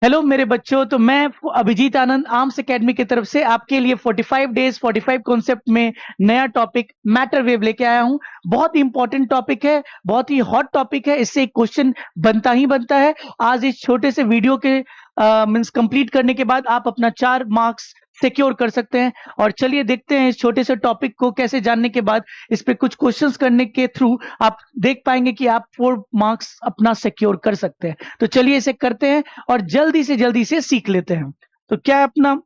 Hello मेरे बच्चों। तो मैं अभिजीत आनंद आर्म्स एकेडमी की तरफ से आपके लिए 45 डेज 45 कॉन्सेप्ट में नया टॉपिक मैटर वेव लेके आया हूं। बहुत ही इंपॉर्टेंट टॉपिक है, बहुत ही हॉट टॉपिक है। इससे एक क्वेश्चन बनता ही बनता है। आज इस छोटे से वीडियो के मीन्स कंप्लीट करने के बाद आप अपना 4 मार्क्स सिक्योर कर सकते हैं। और चलिए देखते हैं इस छोटे से टॉपिक को कैसे जानने के बाद इस पे कुछ क्वेश्चंस करने के थ्रू आप देख पाएंगे कि आप 4 मार्क्स अपना सिक्योर कर सकते हैं। तो चलिए इसे करते हैं और जल्दी से सीख लेते हैं। तो क्या है अपना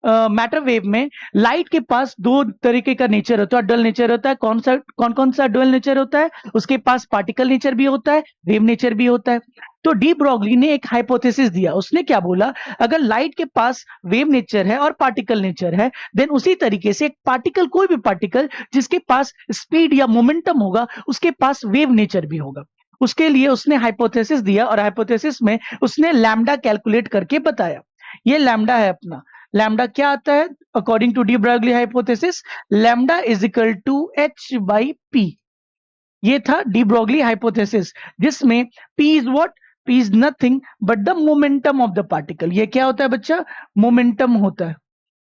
मैटर वेव में लाइट के पास दो तरीके का नेचर होता है। डल नेचर होता है। कौन कौन सा डुअल नेचर होता है? उसके पास पार्टिकल नेचर भी होता है, वेव नेचर भी होता है। तो डी ब्रॉगली ने एक हाइपोथेसिस दिया। उसने क्या बोला, अगर लाइट के पास वेव नेचर है और पार्टिकल नेचर है, देन उसी तरीके से एक पार्टिकल, कोई भी पार्टिकल जिसके पास स्पीड या मोमेंटम होगा, उसके पास वेव नेचर भी होगा। उसके लिए उसने हाइपोथेसिस दिया और हाइपोथेसिस में उसने लैम्डा कैलकुलेट करके बताया। ये लैम्डा है अपना। लैम्डा क्या आता है according to de Broglie hypothesis? Lambda is equal to h by p. ये था डी ब्रॉगली हाइपोथेसिस, जिसमें p is what? P is nothing but the momentum of the particle. ये क्या होता है बच्चा? मोमेंटम होता है,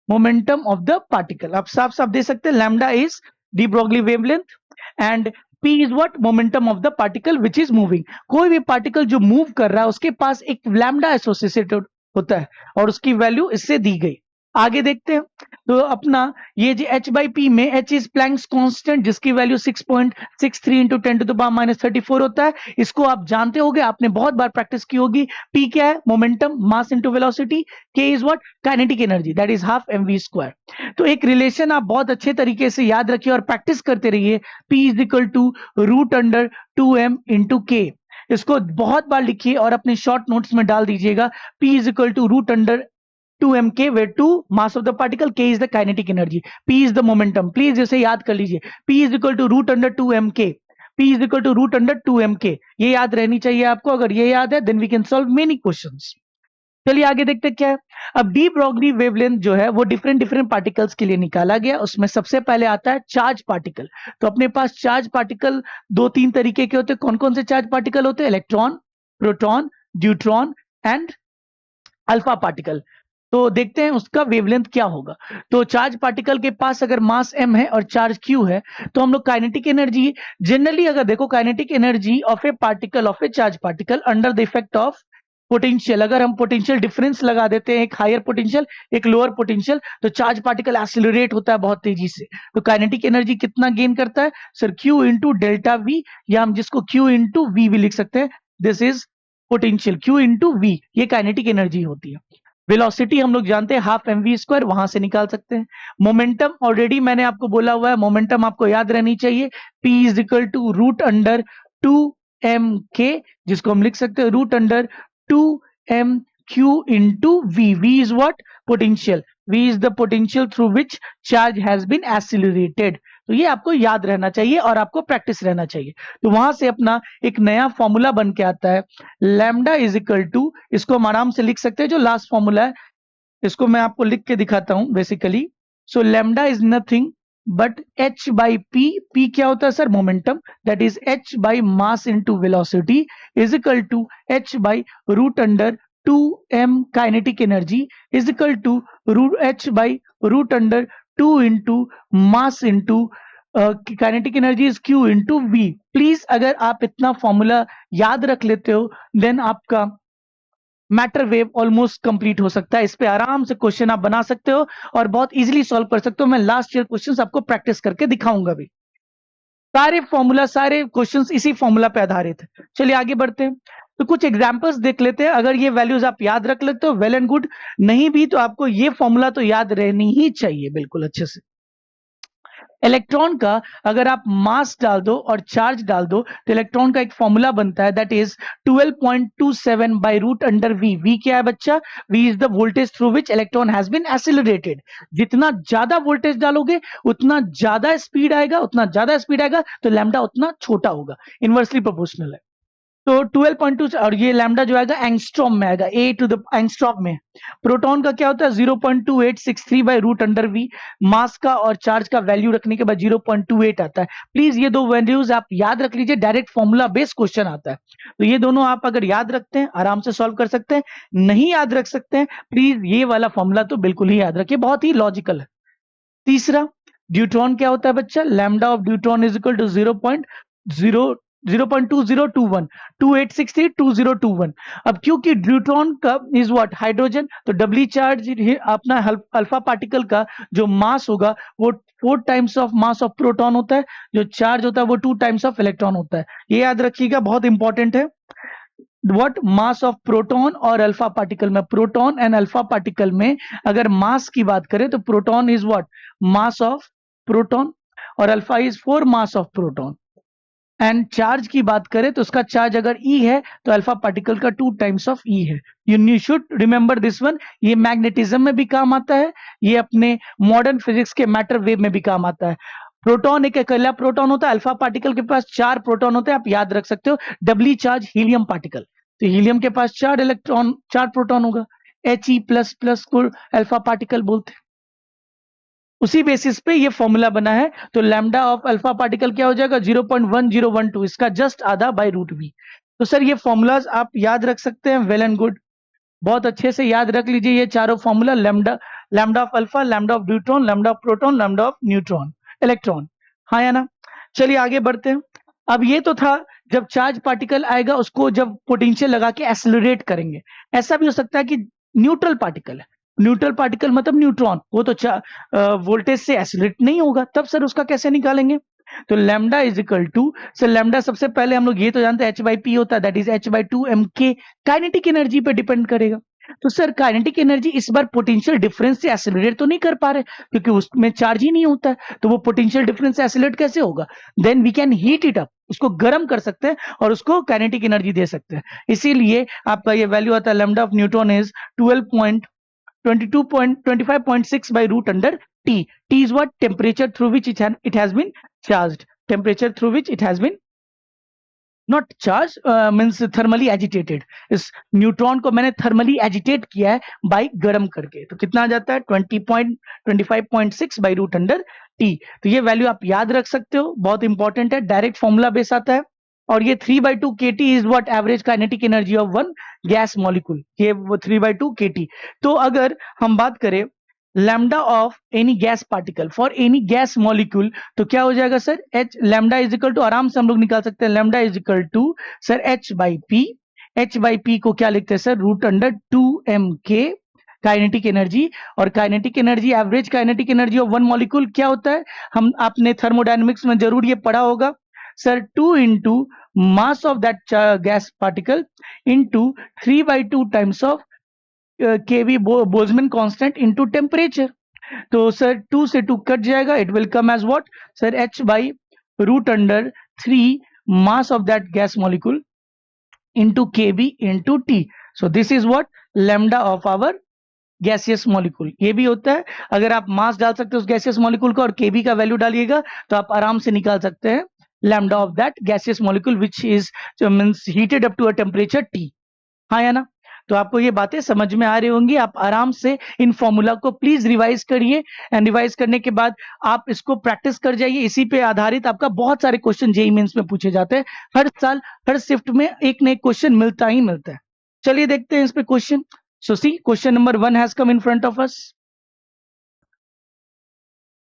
मोमेंटम ऑफ द पार्टिकल। आप साफ साफ दे सकते हैं, lambda is D Broglie wavelength and P is what? Momentum of the particle which is moving. कोई भी पार्टिकल जो मूव कर रहा है उसके पास एक लैम्डा एसोसिएटेड होता है और उसकी वैल्यू इससे दी गई। आगे देखते हैं। तो अपना ये जो एच बाई पी में एच इज प्लैंक्स कांस्टेंट, जिसकी वैल्यू 6.63 इंटू 10⁻³ होता है। इसको आप जानते होंगे, आपने बहुत बार प्रैक्टिस की होगी। पी क्या है? Momentum, mass into velocity. K is what? Kinetic energy, that is half M V square. तो एक रिलेशन आप बहुत अच्छे तरीके से याद रखिए और प्रैक्टिस करते रहिए। P is equal to root under 2m into k. इसको बहुत बार लिखिए और अपने शॉर्ट नोट्स में डाल दीजिएगा। P is equal to root under 2mk, where 2 mass of the particle, k is the kinetic energy, p is the momentum। Please इसे याद कर लीजिए। p is equal to root under 2mk, p is equal to root under 2mk। ये याद रहनी चाहिए आपको। अगर ये याद है then we can solve many questions. चलिए आगे देखते हैं क्या है। अब डी ब्रॉगली वेवलेंथ जो है वो डिफरेंट डिफरेंट पार्टिकल्स के लिए निकाला गया। उसमें सबसे पहले आता है चार्ज पार्टिकल। तो अपने पास चार्ज पार्टिकल दो तीन तरीके के होते हैं। कौन कौन से चार्ज पार्टिकल होते हैं? Electron, proton, deuteron and alpha particle. तो देखते हैं उसका वेवलेंथ क्या होगा। तो चार्ज पार्टिकल के पास अगर मास m है और चार्ज q है, तो हम लोग काइनेटिक एनर्जी जनरली अगर देखो, kinetic energy of A particle, of A charge particle under the effect of potential, अगर हम पोटेंशियल डिफरेंस लगा देते हैं, एक हायर पोटेंशियल एक लोअर पोटेंशियल, तो चार्ज पार्टिकल एक्सिलरेट होता है बहुत तेजी से। तो काइनेटिक एनर्जी कितना गेन करता है sir? q into delta we, या हम जिसको q इंटू वी भी लिख सकते हैं। This is potential, q into v, ये काइनेटिक एनर्जी होती है। वेलोसिटी हम लोग जानते हैं हाफ एम वी स्क्वायर, वहां से निकाल सकते हैं। मोमेंटम ऑलरेडी मैंने आपको बोला हुआ है, मोमेंटम आपको याद रहनी चाहिए। P is equal to root under 2mk, जिसको हम लिख सकते हैं root under 2mq into v. V is what? Potential. V is the potential through which charge has been accelerated. तो ये आपको याद रहना चाहिए और आपको प्रैक्टिस रहना चाहिए। तो वहां से अपना एक नया फॉर्मूला बन के आता है, लैम्डा इज इक्वल टू, इसको हम आराम से लिख सकते हैं, जो लास्ट फॉर्मूला है इसको मैं आपको लिख के दिखाता हूं basically. So lambda is nothing but h by p. P क्या होता है sir? Momentum, that is h by mass into velocity is equal to h by root under 2m kinetic energy is equal to h by root under 2 into mass into kinetic energy is q into v। Please अगर आप इतना formula याद रख लेते हो then आपका matter wave almost complete हो सकता है। इस पे आराम से क्वेश्चन आप बना सकते हो और बहुत इजीली सॉल्व कर सकते हो। मैं लास्ट ईयर क्वेश्चंस आपको प्रैक्टिस करके दिखाऊंगा भी। सारे फॉर्मूला, सारे क्वेश्चंस इसी फॉर्मूला पे आधारित है। चलिए आगे बढ़ते हैं। तो कुछ एग्जांपल्स देख लेते हैं। अगर ये वैल्यूज आप याद रख लेते हो वेल एंड गुड, नहीं भी तो आपको ये फॉर्मूला तो याद रहनी ही चाहिए बिल्कुल अच्छे से। इलेक्ट्रॉन का अगर आप मास डाल दो और चार्ज डाल दो तो इलेक्ट्रॉन का एक फॉर्मूला बनता है, that is 12.27 by root under v. V क्या है बच्चा? V is the voltage through which electron has been accelerated. जितना ज्यादा वोल्टेज डालोगे उतना ज्यादा स्पीड आएगा, उतना ज्यादा स्पीड आएगा तो लैम्डा उतना छोटा होगा, इनवर्सली प्रोपोर्शनल है। तो 12.2 और ये लैम्डा जो आएगा एंगस्ट्रॉम में आएगा, ए टू द एंगस्ट्रॉम में। प्रोटॉन का क्या होता है 0.2863 बाई रूट अंडर वी। मास का और चार्ज का वैल्यू रखने के बाद 0.28 आता है। प्लीज ये दो वैल्यूज आप याद रख लीजिए, डायरेक्ट फॉर्मूला बेस्ड क्वेश्चन आता है। तो ये दोनों आप अगर याद रखते हैं आराम से सॉल्व कर सकते हैं, नहीं याद रख सकते हैं प्लीज ये वाला फॉर्मूला तो बिल्कुल ही याद रखिए, बहुत ही लॉजिकल है। तीसरा, ड्यूट्रॉन क्या होता है बच्चा, lambda of deuteron is equal to 0.2021 2863 2021। अब क्योंकि ड्यूट्रॉन का इज व्हाट हाइड्रोजन, तो डबली चार्ज अपना अल्फा पार्टिकल का जो मास होगा वो 4 times of mass of proton होता है, जो चार्ज होता है वो 2 टाइम्स ऑफ इलेक्ट्रॉन होता है। ये याद रखिएगा, बहुत इंपॉर्टेंट है। व्हाट मास ऑफ प्रोटॉन और अल्फा पार्टिकल में, प्रोटॉन एंड अल्फा पार्टिकल में अगर मास की बात करें तो proton is what mass of proton और alpha is 4 mass of proton. And charge की बात करें तो उसका चार्ज अगर ई है तो अल्फा पार्टिकल का 2 टाइम्स ऑफ ई है। You should remember this one. ये मैग्नेटिज्म में भी काम आता है, ये अपने मॉडर्न फिजिक्स के मैटर वेव में भी काम आता है। प्रोटॉन एक अकेला प्रोटॉन होता है, अल्फा पार्टिकल के पास 4 प्रोटॉन होते हैं, आप याद रख सकते हो। डबली चार्ज हीलियम पार्टिकल, तो हीलियम के पास 4 इलेक्ट्रॉन 4 प्रोटॉन होगा, He++ को अल्फा पार्टिकल बोलते हैं। उसी बेसिस पे ये फॉर्मूला बना है। तो लैम्डा ऑफ अल्फा पार्टिकल क्या हो जाएगा 0.1012, इसका जस्ट आधा बाय रूट वी। तो सर ये फॉर्मूलाज आप याद रख सकते हैं, वेल एंड गुड, बहुत अच्छे से याद रख लीजिए ये चारों formula, lambda lambda of alpha, lambda of deuteron, lambda of proton, lambda of neutron electron. हाँ या ना? चलिए आगे बढ़ते हैं। अब ये तो था जब चार्ज पार्टिकल आएगा उसको जब पोटेंशियल लगा के एक्सेलरेट करेंगे। ऐसा भी हो सकता है कि न्यूट्रल पार्टिकल है, न्यूट्रल पार्टिकल मतलब न्यूट्रॉन, वो तो वोल्टेज से एक्सेलरेट नहीं होगा, तब सर उसका कैसे निकालेंगे? तो lambda is equal to, sir lambda सबसे पहले हम लोग ये तो जानते हैं H/P होता है, that is H/2 mk, kinetic energy पे डिपेंड करेगा। तो सर काइनेटिक एनर्जी इस बार पोटेंशियल डिफरेंस से एक्सेलरेट तो नहीं कर पा रहे क्योंकि उसमें चार्ज ही नहीं होता है, तो वो पोटेंशियल डिफरेंस से एक्सेलरेट कैसे होगा? Then we can heat it up, उसको गर्म कर सकते हैं और उसको काइनेटिक एनर्जी दे सकते हैं। इसीलिए आपका ये वैल्यू आता है lambda of neutron is 12.25.6 by root under T. T is what? Temperature through which it has been charged. Temperature through which it has been not charged, means thermally agitated. इस neutron को मैंने thermally agitate किया है by गर्म करके, तो कितना आ जाता है 20.25.6 बाई रूट अंडर टी। तो ये वैल्यू आप याद रख सकते हो, बहुत इंपॉर्टेंट है, डायरेक्ट फॉर्मूला बेस आता है। और ये 3/2 kT is what average kinetic energy of one gas molecule, ये वो 3/2 kT। तो अगर हम बात करें lambda of any gas particle for any gas molecule, तो क्या हो जाएगा sir h lambda is equal to, आराम से हम लोग निकाल सकते हैं, lambda is equal to sir H/P। H/P को क्या लिखते हैं sir root under 2mk kinetic energy. और kinetic energy, average kinetic energy of one molecule क्या होता है, हम आपने थर्मोडायनेमिक्स में जरूर ये पढ़ा होगा sir, 2 into mass of that gas particle into 3/2 times of kV Boltzmann constant into temperature. तो सर 2 से 2 कट जाएगा, it will come as what sir H/रूट under 3 mass of that gas molecule into kV into T। So this is what lambda of our gaseous molecule. ये भी होता है, अगर आप मास डाल सकते हो उस गैसियस मॉलिक्यूल का और kV का वैल्यू डालिएगा तो आप आराम से निकाल सकते हैं lambda of that gaseous molecule which is means heated up to a temperature T। हाँ या ना? तो आपको ये बातें समझ में आ रही होंगी, आप आराम से इन फॉर्मूला को प्लीज रिवाइज करिए एंड रिवाइज करने के बाद आप इसको प्रैक्टिस कर जाइए। इसी पे आधारित आपका बहुत सारे क्वेश्चन जेईई मेंस में पूछे जाते हैं, हर साल हर शिफ्ट में एक न एक क्वेश्चन मिलता ही मिलता है। चलिए देखते हैं इस पे question. So see question number 1 has come in front of us,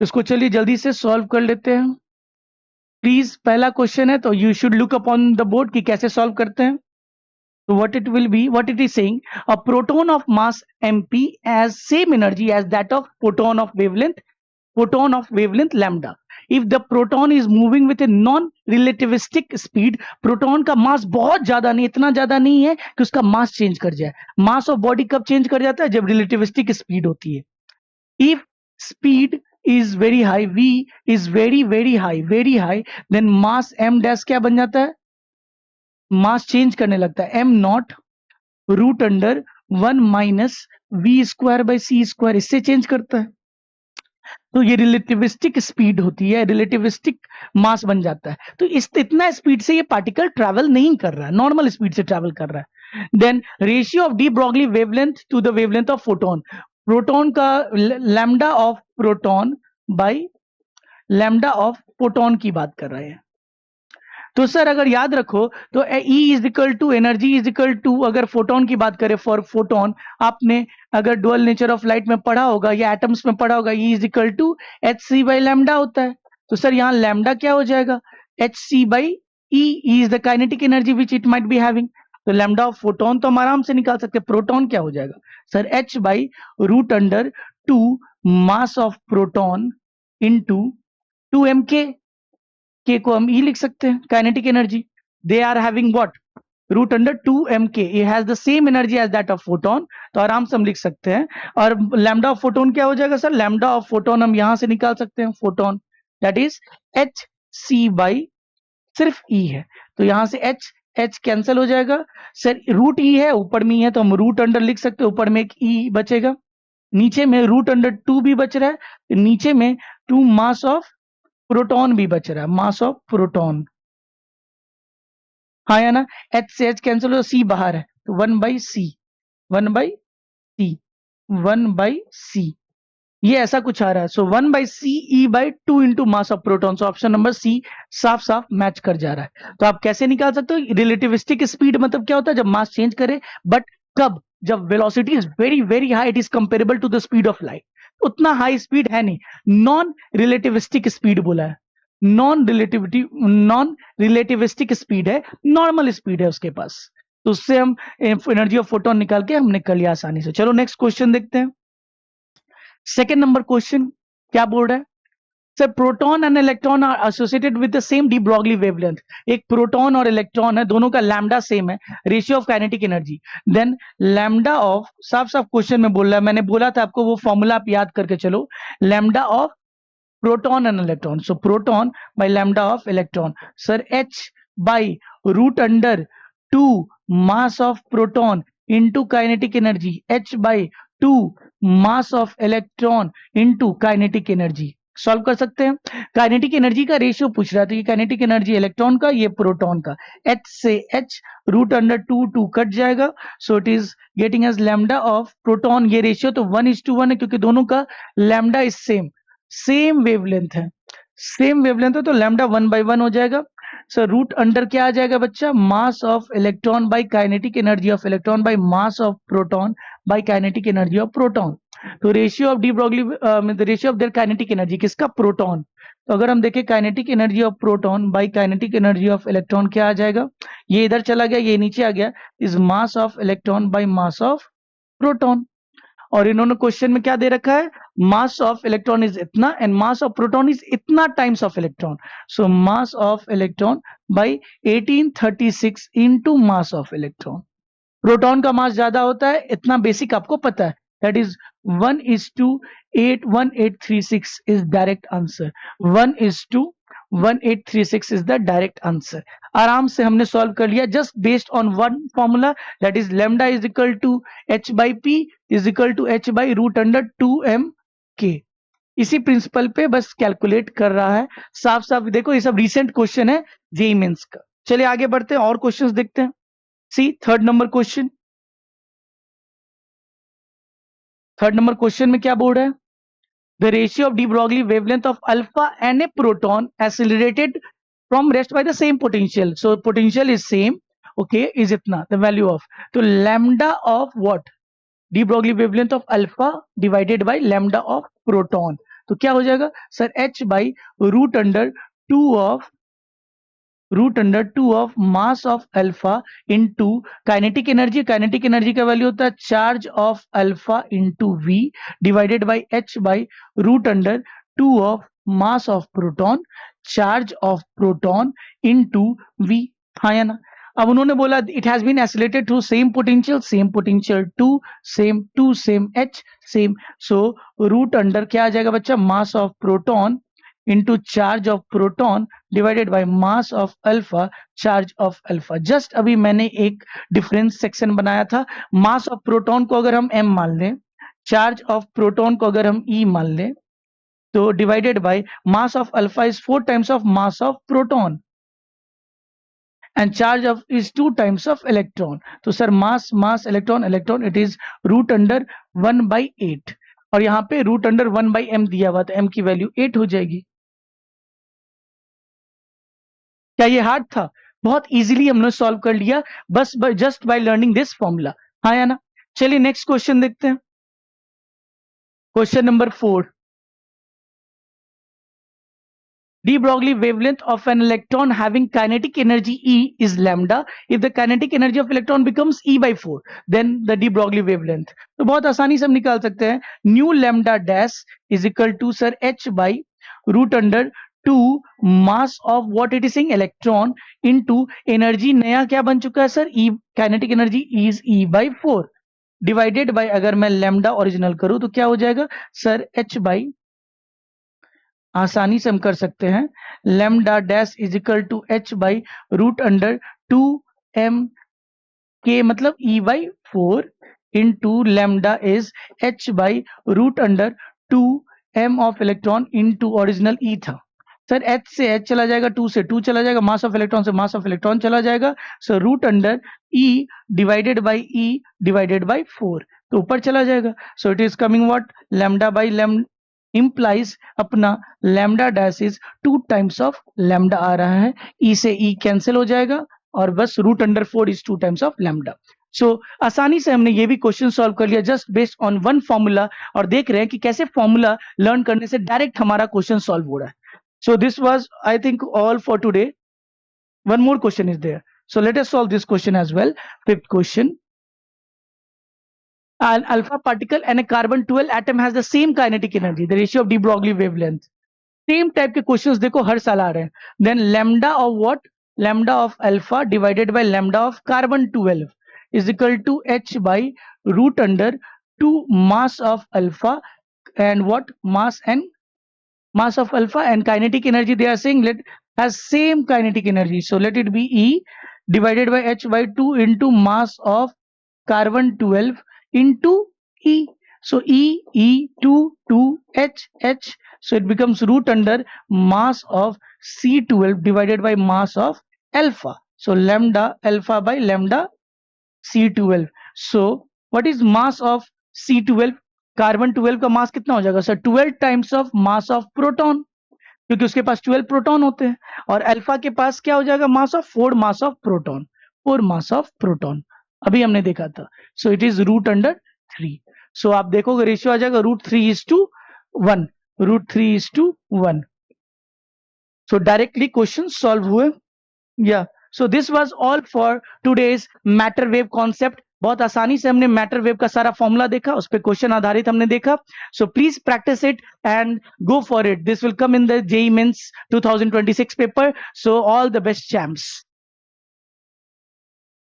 इसको चलिए जल्दी से सॉल्व कर लेते हैं। प्लीज पहला क्वेश्चन है तो you should look upon the board कि कैसे सॉल्व करते हैं। So what it will be, what it is saying, a proton of mass mp has same energy as that of photon of wavelength lambda. If the proton is moving with a non-relativistic speed, proton का मास बहुत ज्यादा नहीं, इतना ज्यादा नहीं है कि उसका मास चेंज कर जाए। मास ऑफ बॉडी कब चेंज कर जाता है, जब रिलेटिविस्टिक स्पीड होती है। If speed is very high, v is very high, then mass m dash क्या बन जाता है, मास चेंज करने लगता है, m0 root under 1 minus v² by c², इससे चेंज करता है। तो ये रिलेटिविस्टिक स्पीड होती है, रिलेटिविस्टिक मास बन जाता है। तो इस इतना स्पीड से ये पार्टिकल ट्रैवल नहीं कर रहा है, नॉर्मल स्पीड से ट्रैवल कर रहा है। Then ratio of de Broglie wavelength to the wavelength of photon, proton का lambda of proton by lambda of photon की बात कर रहे हैं। तो सर अगर याद रखो तो E is equal to energy is equal to, अगर फोटोन की बात करें फॉर फोटोन, आपने अगर डुअल नेचर ऑफ लाइट में पढ़ा होगा या एटम्स में पढ़ा होगा, E is equal to h c by lambda होता है। तो सर यहाँ लैम्डा क्या हो जाएगा, h c by E is the kinetic energy which it might be having. तो लैम्डा ऑफ फोटोन तो हम आराम से निकाल सकते हैं, प्रोटॉन क्या हो जाएगा sir, h by root under two mass of proton into 2 mk, k को हम ई लिख सकते हैं kinetic energy. They are having what, root under 2 mk, ये has the same energy as that of photon, तो आराम से हम लिख सकते हैं। और लैम्डा ऑफ फोटोन क्या हो जाएगा सर, लैम्डा ऑफ फोटोन हम यहां से निकाल सकते हैं, photon that is h c by, सिर्फ ई है तो यहां से एच एच कैंसिल हो जाएगा सर, रूट ई है ऊपर में ही है तो हम रूट अंडर लिख सकते हैं, ऊपर में एक ई बचेगा, नीचे में रूट अंडर 2 भी बच रहा है, तो नीचे में 2 मास ऑफ प्रोटॉन भी बच रहा है, मास ऑफ प्रोटॉन, हाँ या ना, एच से एच कैंसिल हो, सी बाहर है तो 1/c, 1/c, 1/c, ये ऐसा कुछ आ रहा है। So 1/c E/2 into mass of proton, so option number C साफ साफ मैच कर जा रहा है। तो आप कैसे निकाल सकते हो, रिलेटिविस्टिक स्पीड मतलब क्या होता है, जब मास चेंज करे, बट कब, जब velocity is very very high, it is comparable to the speed of light, उतना हाई स्पीड है नहीं, नॉन रिलेटिविस्टिक स्पीड बोला है, नॉन रिलेटिविस्टिक स्पीड है, नॉर्मल स्पीड है उसके पास, तो उससे हम एनर्जी ऑफ फोटोन निकाल के हमने कर लिया आसानी से। चलो नेक्स्ट क्वेश्चन देखते हैं। सेकेंड नंबर क्वेश्चन क्या बोल रहा है sir, proton and electron are associated with the same de Broglie wavelength, एक प्रोटॉन और इलेक्ट्रॉन है, दोनों का लैम्डा सेम है, ratio of kinetic energy, then lambda of, साफ साफ क्वेश्चन में बोल रहा है, मैंने बोला था आपको वो फॉर्मूला आप याद करके चलो, lambda of proton and electron, so proton by lambda of electron, sir h by root under 2 mass of proton into kinetic energy, h by 2 mass of electron into kinetic energy, solve कर सकते हैं। Kinetic energy का ratio पूछ रहा है, तो ये kinetic energy electron का, ये प्रोटॉन का, एच से एच रूट अंडर 2 कट जाएगा, so it is getting as lambda of proton, ये रेशियो तो 1:1 है क्योंकि दोनों का लैम्डा इज सेम वेवलेंथ है, सेम वेवलेंथ है, तो लैम्डा 1/1 हो जाएगा। सर रूट अंडर क्या आ जाएगा बच्चा, mass of electron by kinetic energy of electron by mass of proton by kinetic energy of proton, तो ratio of de Broglie ratio of their kinetic energy, किसका, प्रोटॉन, तो अगर हम देखें kinetic energy of proton by kinetic energy of electron क्या आ जाएगा, ये इधर चला गया, ये नीचे आ गया, is mass of electron by mass of proton, और इन्होंने क्वेश्चन में क्या दे रखा है, मास ऑफ इलेक्ट्रॉन इज इतना and mass of proton is इतना times of electron, so mass of electron by 1836 into mass of electron, proton का मास ज्यादा होता है, इतना बेसिक आपको पता है, that is 1:81836 is direct answer, 1:1836 is the direct answer. आराम से हमने सॉल्व कर लिया just based on one formula, that is lambda is equal to h by p is equal to h by root under 2mk, इसी principal पे बस calculate कर रहा है, साफ साफ देखो ये सब रिसेंट क्वेश्चन है जेईई मेंस का। चलिए आगे बढ़ते हैं और क्वेश्चंस देखते हैं। See third number question, third number question में क्या बोल रहा है, the ratio of de Broglie wavelength of alpha and a proton accelerated from rest by the same potential, so potential is same, okay, is इतना the value of, तो lambda of what, de Broglie wavelength of alpha divided by lambda of proton, तो क्या हो जाएगा sir, h by root under 2 of mass of alpha into kinetic energy, kinetic energy का value होता है charge of alpha into v divided by h by root under 2 of mass of proton, charge of proton into v, हाँ या ना। अब उन्होंने बोला it has been accelerated through same potential 2 same h same, so root under क्या आ जाएगा बच्चा, mass of proton into charge of proton divided by mass of alpha, charge of alpha। Just अभी मैंने एक डिफरेंस सेक्शन बनाया था, मास of proton को अगर हम m मान लें, चार्ज ऑफ प्रोटॉन को अगर हम e मान लें, तो divided by mass of alpha is 4 times of mass of proton and charge of is 2 times of electron. तो sir mass electron it is root under 1/8 और यहाँ पे root under 1/m दिया हुआ तो m की वैल्यू 8 हो जाएगी। क्या ये हार्ड था? बहुत इजीली हमने सॉल्व कर लिया बस just by learning this formula. हाँ या ना? चलिए नेक्स्ट क्वेश्चन देखते हैं। Question number 4, de Broglie wavelength of an electron having kinetic energy E is lambda. If the kinetic energy of electron becomes E by 4, then the de Broglie wavelength. तो बहुत आसानी से हम निकाल सकते हैं new lambda dash is equal to sir h by root under 2 mass of what it is saying electron into energy नया क्या बन चुका है sir E kinetic energy is E by 4 divided by अगर मैं लैम्डा ओरिजिनल करूं तो क्या हो जाएगा सर h बाई आसानी से हम कर सकते हैं lambda dash is equal to h by root under 2m k मतलब E by 4 into lambda is h by root under 2m of electron into original E था सर h से h चला जाएगा 2 से 2 चला जाएगा मास ऑफ इलेक्ट्रॉन से मास of electron चला जाएगा so root under E divided by E divided by 4 तो ऊपर चला जाएगा so it is coming what lambda by lambda implies अपना lambda dash is 2 times of lambda आ रहा है E से E कैंसिल हो जाएगा और बस root under 4 is 2 times of lambda। So आसानी से हमने ये भी क्वेश्चन सॉल्व कर लिया just based on one formula और देख रहे हैं कि कैसे फॉर्मूला लर्न करने से डायरेक्ट हमारा क्वेश्चन सॉल्व हो रहा है। So this was I think all for today. One more question is there so let us solve this question as well. Fifth question, an alpha particle and a carbon 12 atom has the same kinetic energy, the ratio of de Broglie wavelength. Same type के questions देखो हर साल आ रहे हैं। Then lambda of what? Lambda of alpha divided by lambda of carbon 12 is equal to h by root under 2 mass of alpha and what? Mass of alpha and kinetic energy they are saying has same kinetic energy. So let it be E divided by h by 2 into mass of carbon 12 into E. So E 2 H. So it becomes root under mass of C12 divided by mass of alpha. So lambda alpha by lambda C12. So what is mass of C12? Carbon 12 का मास कितना हो जाएगा sir 12 times of mass of proton क्योंकि उसके पास 12 proton होते हैं और alpha के पास क्या हो जाएगा mass of 4 mass of proton अभी हमने देखा था। So it is root under 3। So आप देखोगे रेशियो आ जाएगा √3:1। सो डायरेक्टली क्वेश्चन सॉल्व हुए या सो this was all for today's matter wave concept. बहुत आसानी से हमने मैटर वेव का सारा फॉर्मूला देखा उस पर क्वेश्चन आधारित हमने देखा। So please practice it and go for it. This will come in the JEE Mains 2026 paper. So all the best champs.